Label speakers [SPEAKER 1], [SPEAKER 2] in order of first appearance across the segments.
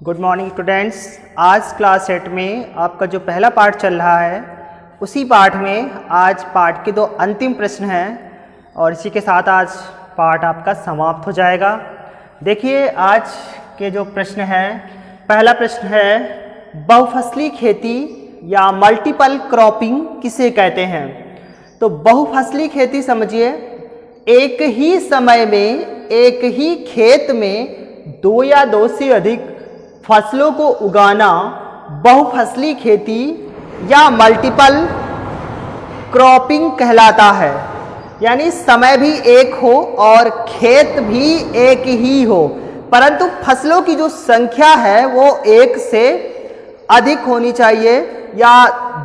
[SPEAKER 1] Good morning students. आज class 8 में आपका जो पहला पार्ट चल रहा है उसी पार्ट में आज पार्ट के 2 अंतिम प्रश्न हैं और इसी के साथ आज पार्ट आपका समाप्त हो जाएगा। देखिए आज के जो प्रश्न है, पहला प्रश्न है बहुफसली खेती या मल्टीपल क्रॉपिंग किसे कहते हैं। तो बहुफसली खेती समझिए, एक ही समय में एक ही खेत में 2 या 2 से अधिक फसलों को उगाना बहुफसली खेती या मल्टीपल क्रॉपिंग कहलाता है। यानी समय भी एक हो और खेत भी एक ही हो, परंतु फसलों की जो संख्या है वो 1 से अधिक होनी चाहिए या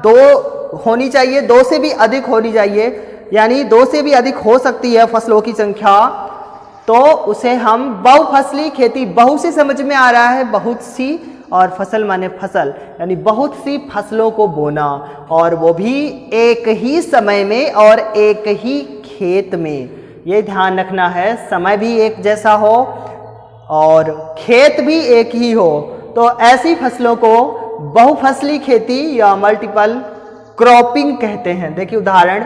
[SPEAKER 1] 2 होनी चाहिए, 2 से भी अधिक होनी चाहिए। यानी 2 से भी अधिक हो सकती है फसलों की संख्या, तो उसे हम बहुफसली खेती, बहु से समझ में आ रहा है बहुत सी, और फसल माने फसल, यानी बहुत सी फसलों को बोना और वो भी एक ही समय में और एक ही खेत में। ये ध्यान रखना है, समय भी एक जैसा हो और खेत भी एक ही हो, तो ऐसी फसलों को बहुफसली खेती या मल्टीपल क्रॉपिंग कहते हैं। देखिए उदाहरण,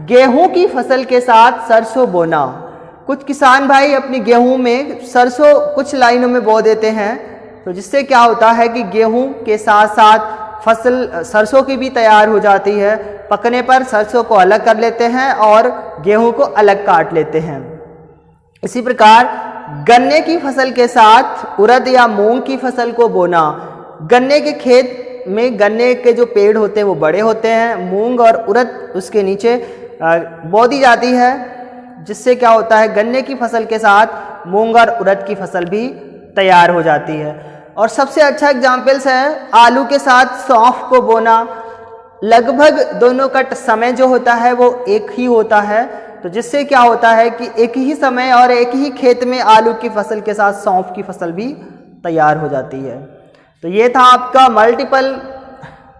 [SPEAKER 1] गेहूं की फसल के साथ सरसों बोना। कुछ किसान भाई अपनी गेहूं में सरसों कुछ लाइनों में बो देते हैं, तो जिससे क्या होता है कि गेहूं के साथ साथ फसल सरसों की भी तैयार हो जाती है। पकने पर सरसों को अलग कर लेते हैं और गेहूं को अलग काट लेते हैं। इसी प्रकार गन्ने की फसल के साथ उड़द या मूंग की फसल को बोना। गन्ने के खेत में गन्ने के जो पेड़ होते हैं वो बड़े होते हैं, मूंग और उड़द उसके नीचे बो दी जाती है, जिससे क्या होता है गन्ने की फसल के साथ मूंग और उड़द की फसल भी तैयार हो जाती है। और सबसे अच्छा एग्जाम्पल्स है आलू के साथ सौंफ को बोना। लगभग दोनों का समय जो होता है वो एक ही होता है, तो जिससे क्या होता है कि एक ही समय और एक ही खेत में आलू की फसल के साथ सौंफ की फसल भी तैयार हो जाती है। तो ये था आपका मल्टीपल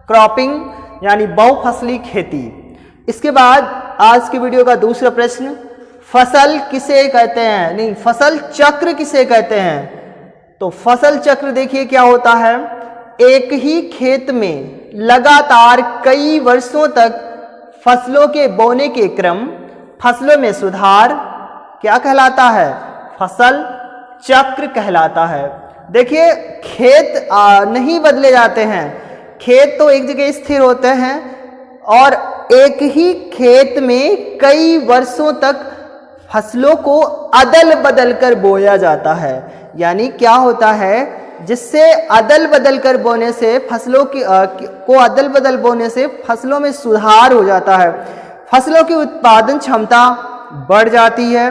[SPEAKER 1] क्रॉपिंग यानी बहुफसली खेती। इसके बाद आज की वीडियो का दूसरा प्रश्न, फसल किसे कहते हैं, नहीं फसल चक्र किसे कहते हैं। तो फसल चक्र देखिए क्या होता है, एक ही खेत में लगातार कई वर्षों तक फसलों के बोने के क्रम, फसलों में सुधार क्या कहलाता है, फसल चक्र कहलाता है। देखिए खेत नहीं बदले जाते हैं, खेत तो एक जगह स्थिर होते हैं और एक ही खेत में कई वर्षों तक फसलों को अदल बदल कर बोया जाता है। यानी क्या होता है, जिससे अदल बदल कर बोने से फसलों की को अदल बदल बोने से फसलों में सुधार हो जाता है, फसलों की उत्पादन क्षमता बढ़ जाती है,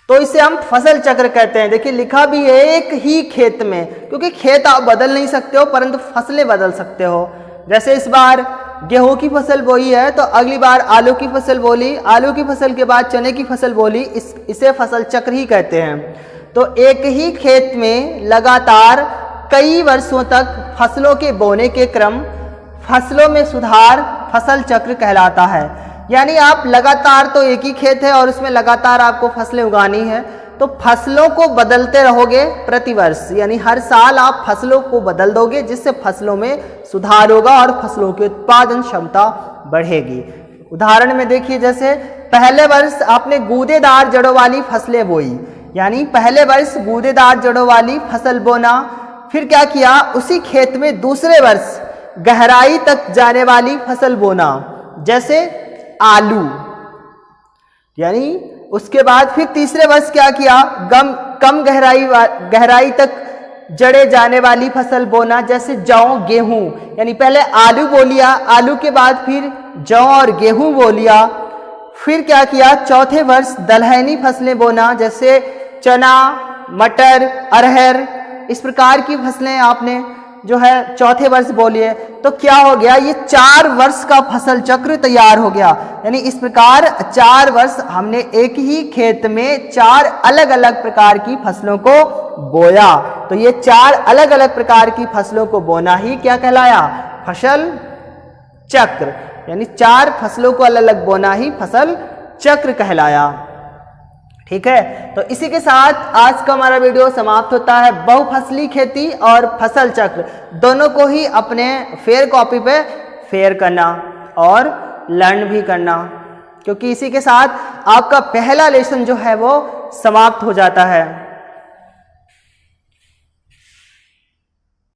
[SPEAKER 1] तो इसे हम फसल चक्र कहते हैं। देखिए लिखा भी है एक ही खेत में, क्योंकि खेत आप बदल नहीं सकते हो परंतु फसलें बदल सकते हो। जैसे इस बार गेहूं की फसल बोई है तो अगली बार आलू की फसल बोली, आलू की फसल के बाद चने की फसल बोली, इसे फसल चक्र ही कहते हैं। तो एक ही खेत में लगातार कई वर्षों तक फसलों के बोने के क्रम, फसलों में सुधार फसल चक्र कहलाता है। यानी आप लगातार तो एक ही खेत है और उसमें लगातार आपको फसलें उगानी है, तो फसलों को बदलते रहोगे प्रतिवर्ष, यानी हर साल आप फसलों को बदल दोगे, जिससे फसलों में सुधार होगा और फसलों की उत्पादन क्षमता बढ़ेगी। उदाहरण में देखिए, जैसे पहले वर्ष आपने गूदेदार जड़ों वाली फसलें बोई, यानी पहले वर्ष गूदेदार जड़ों वाली फसल बोना, फिर क्या किया उसी खेत में दूसरे वर्ष गहराई तक जाने वाली फसल बोना, जैसे आलू। यानी उसके बाद फिर तीसरे वर्ष क्या किया, कम गहराई तक जड़े जाने वाली फसल बोना, जैसे जौ गेहूं। यानी पहले आलू बो लिया, आलू के बाद फिर जौ और गेहूं बो लिया। फिर क्या किया, चौथे वर्ष दलहनी फसलें बोना, जैसे चना, मटर, अरहर, इस प्रकार की फसलें आपने जो है चौथे वर्ष बोलिए। तो क्या हो गया, ये 4 वर्ष का फसल चक्र तैयार हो गया। यानी इस प्रकार 4 वर्ष हमने एक ही खेत में 4 अलग अलग प्रकार की फसलों को बोया। तो ये 4 अलग अलग प्रकार की फसलों को बोना ही क्या कहलाया, फसल चक्र। यानी 4 फसलों को अलग अलग बोना ही फसल चक्र कहलाया। ठीक है, तो इसी के साथ आज का हमारा वीडियो समाप्त होता है। बहुफसली खेती और फसल चक्र दोनों को ही अपने फेयर कॉपी पे फेयर करना और लर्न भी करना, क्योंकि इसी के साथ आपका पहला लेसन जो है वो समाप्त हो जाता है।